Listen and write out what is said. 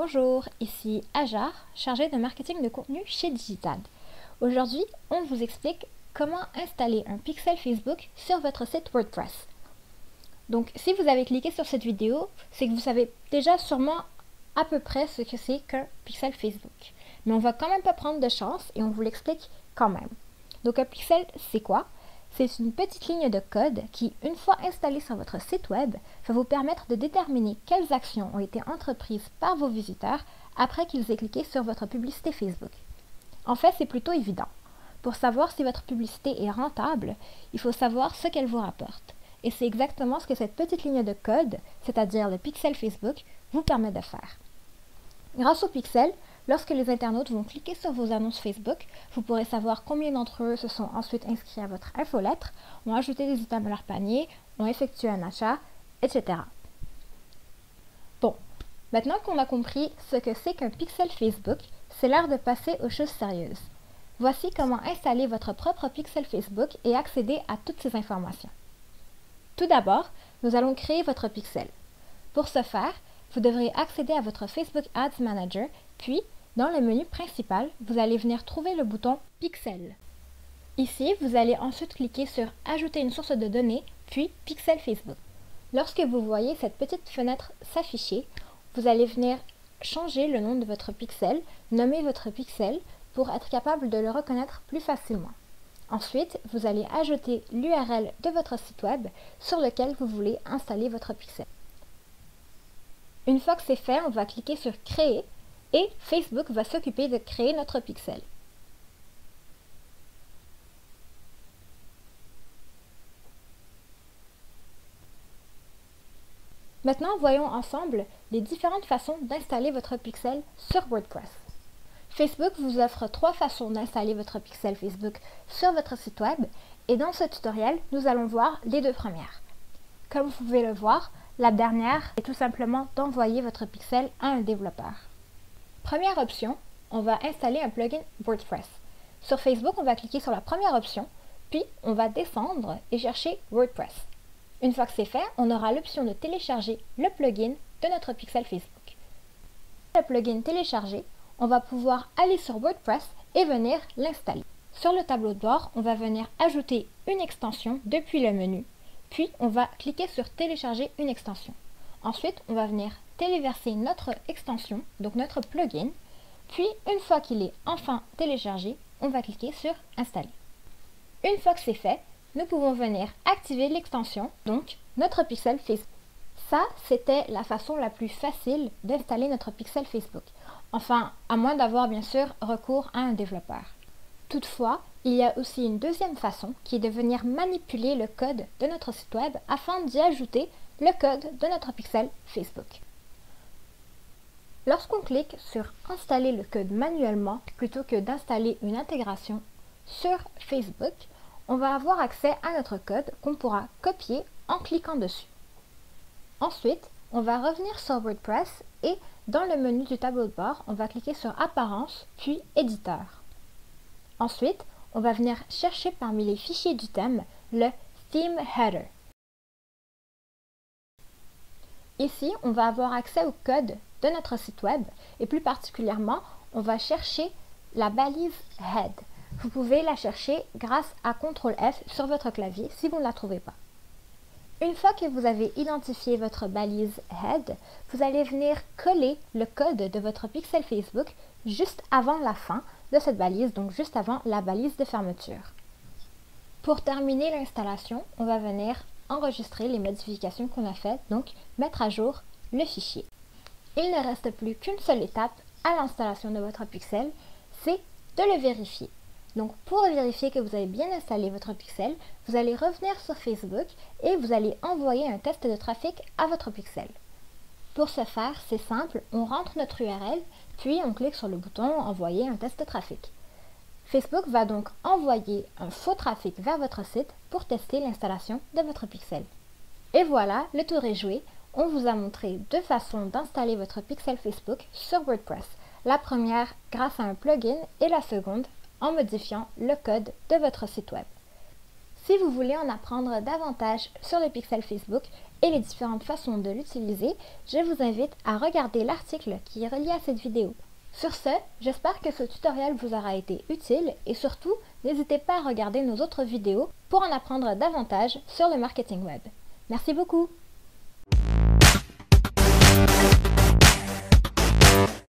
Bonjour, ici Ajar, chargée de marketing de contenu chez Digitad. Aujourd'hui, on vous explique comment installer un pixel Facebook sur votre site WordPress. Donc, si vous avez cliqué sur cette vidéo, c'est que vous savez déjà sûrement à peu près ce que c'est qu'un pixel Facebook. Mais on va quand même pas prendre de chance et on vous l'explique quand même. Donc, un pixel, c'est quoi? C'est une petite ligne de code qui, une fois installée sur votre site web, va vous permettre de déterminer quelles actions ont été entreprises par vos visiteurs après qu'ils aient cliqué sur votre publicité Facebook. En fait, c'est plutôt évident. Pour savoir si votre publicité est rentable, il faut savoir ce qu'elle vous rapporte. Et c'est exactement ce que cette petite ligne de code, c'est-à-dire le pixel Facebook, vous permet de faire. Grâce au pixel, lorsque les internautes vont cliquer sur vos annonces Facebook, vous pourrez savoir combien d'entre eux se sont ensuite inscrits à votre infolettre, ont ajouté des items à leur panier, ont effectué un achat, etc. Bon, maintenant qu'on a compris ce que c'est qu'un pixel Facebook, c'est l'heure de passer aux choses sérieuses. Voici comment installer votre propre pixel Facebook et accéder à toutes ces informations. Tout d'abord, nous allons créer votre pixel. Pour ce faire, vous devrez accéder à votre Facebook Ads Manager, puis, dans le menu principal, vous allez venir trouver le bouton Pixel. Ici, vous allez ensuite cliquer sur Ajouter une source de données, puis Pixel Facebook. Lorsque vous voyez cette petite fenêtre s'afficher, vous allez venir changer le nom de votre pixel, nommer votre pixel pour être capable de le reconnaître plus facilement. Ensuite, vous allez ajouter l'URL de votre site web sur lequel vous voulez installer votre pixel. Une fois que c'est fait, on va cliquer sur Créer et Facebook va s'occuper de créer notre pixel. Maintenant, voyons ensemble les différentes façons d'installer votre pixel sur WordPress. Facebook vous offre 3 façons d'installer votre pixel Facebook sur votre site web et dans ce tutoriel, nous allons voir les 2 premières. Comme vous pouvez le voir, la dernière est tout simplement d'envoyer votre pixel à un développeur. Première option, on va installer un plugin WordPress. Sur Facebook, on va cliquer sur la première option, puis on va descendre et chercher WordPress. Une fois que c'est fait, on aura l'option de télécharger le plugin de notre pixel Facebook. Le plugin téléchargé, on va pouvoir aller sur WordPress et venir l'installer. Sur le tableau de bord, on va venir ajouter une extension depuis le menu. Puis, on va cliquer sur Télécharger une extension. Ensuite, on va venir téléverser notre extension, donc notre plugin. Puis, une fois qu'il est enfin téléchargé, on va cliquer sur Installer. Une fois que c'est fait, nous pouvons venir activer l'extension, donc notre pixel Facebook. Ça, c'était la façon la plus facile d'installer notre pixel Facebook. Enfin, à moins d'avoir bien sûr recours à un développeur. Toutefois, il y a aussi une deuxième façon qui est de venir manipuler le code de notre site web afin d'y ajouter le code de notre pixel Facebook. Lorsqu'on clique sur Installer le code manuellement plutôt que d'installer une intégration sur Facebook, on va avoir accès à notre code qu'on pourra copier en cliquant dessus. Ensuite, on va revenir sur WordPress et dans le menu du tableau de bord, on va cliquer sur Apparence puis Éditeur. Ensuite, on va venir chercher parmi les fichiers du thème le Theme Header. Ici, on va avoir accès au code de notre site web et plus particulièrement, on va chercher la balise Head. Vous pouvez la chercher grâce à CTRL F sur votre clavier si vous ne la trouvez pas. Une fois que vous avez identifié votre balise Head, vous allez venir coller le code de votre pixel Facebook juste avant la fin de cette balise, donc juste avant la balise de fermeture. Pour terminer l'installation, on va venir enregistrer les modifications qu'on a faites, donc mettre à jour le fichier. Il ne reste plus qu'une seule étape à l'installation de votre pixel, c'est de le vérifier. Donc pour vérifier que vous avez bien installé votre pixel, vous allez revenir sur Facebook et vous allez envoyer un test de trafic à votre pixel. Pour ce faire, c'est simple, on rentre notre URL, puis on clique sur le bouton « Envoyer un test de trafic ». Facebook va donc envoyer un faux trafic vers votre site pour tester l'installation de votre pixel. Et voilà, le tour est joué. On vous a montré 2 façons d'installer votre pixel Facebook sur WordPress. La première grâce à un plugin et la seconde en modifiant le code de votre site web. Si vous voulez en apprendre davantage sur le pixel Facebook, et les différentes façons de l'utiliser, je vous invite à regarder l'article qui est relié à cette vidéo. Sur ce, j'espère que ce tutoriel vous aura été utile et surtout, n'hésitez pas à regarder nos autres vidéos pour en apprendre davantage sur le marketing web. Merci beaucoup!